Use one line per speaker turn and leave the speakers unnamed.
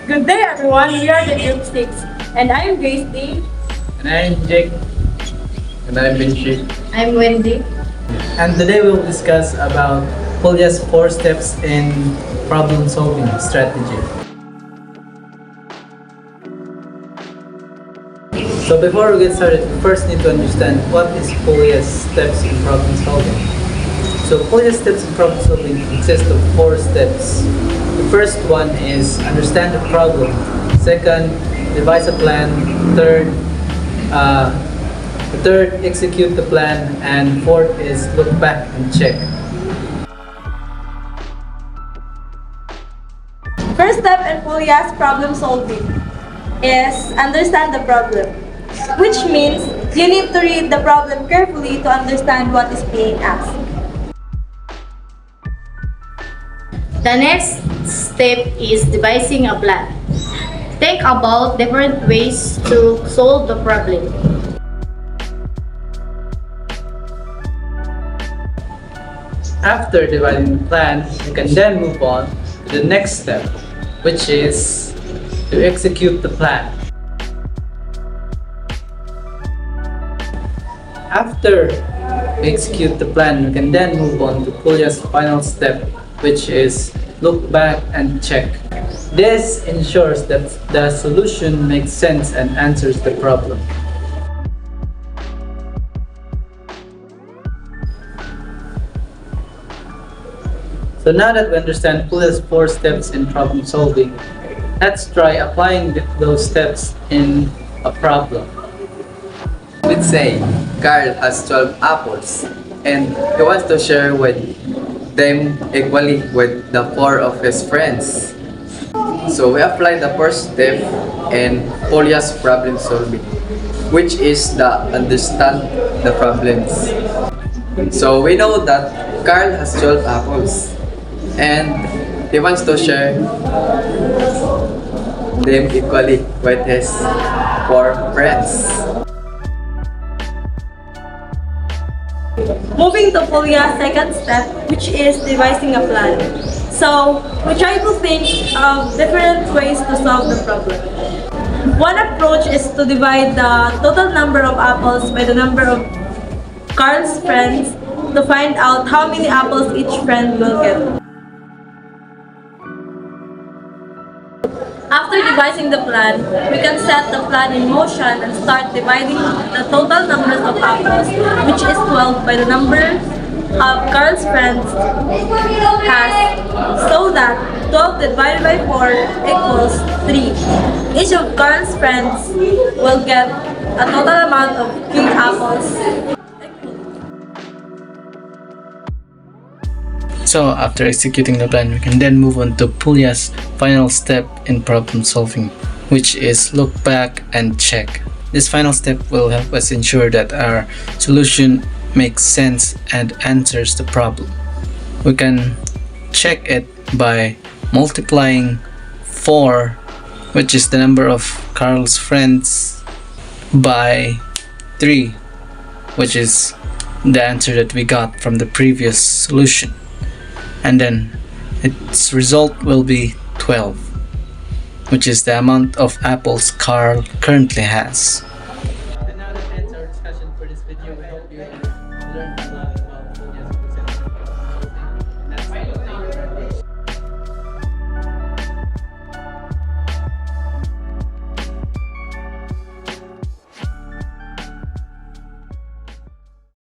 Good day, everyone. We are the Group 6, and I'm Grace D.
And I'm Jake. And I'm Vinci.
I'm Wendy.
And today we'll discuss about Polya's 4 steps in problem-solving strategy. So before we get started, we first need to understand what is Polya's steps in problem-solving. So Polya's steps in problem-solving consist of 4 steps. The first one is understand the problem. Second, devise a plan. Third, execute the plan. And fourth is look back and check.
First step in Polya's problem solving is understand the problem, which means you need to read the problem carefully to understand what is being asked.
The next step is devising a plan. Think about different ways to solve the problem.
After dividing the plan, you can then move on to the next step, which is to execute the plan. After we execute the plan, we can then move on to Polya's final step, which is look back and check. This ensures that the solution makes sense and answers the problem. So now that we understand Polya's 4 steps in problem solving, let's try applying those steps in a problem.
Let's say Carl has 12 apples and he wants to share with them equally with the 4 of his friends. So we apply the first step in Polya's problem solving, which is the understand the problems. So we know that Carl has 12 apples and he wants to share them equally with his 4 friends.
Moving to Polya's second step, which is devising a plan. So, we try to think of different ways to solve the problem. One approach is to divide the total number of apples by the number of Carl's friends to find out how many apples each friend will get. After devising the plan, we can set the plan in motion and start dividing the total numbers of apples, which is 12, by the number of Carl's friends has, so that 12 divided by 4 equals 3. Each of Carl's friends will get a total amount of 3 apples.
So after executing the plan, we can then move on to Polya's final step in problem solving, which is look back and check. This final step will help us ensure that our solution makes sense and answers the problem. We can check it by multiplying 4, which is the number of Carl's friends, by 3, which is the answer that we got from the previous solution. And then its result will be 12, which is the amount of apples Carl currently has. And now that ends our discussion for this video. We hope you learned a lot about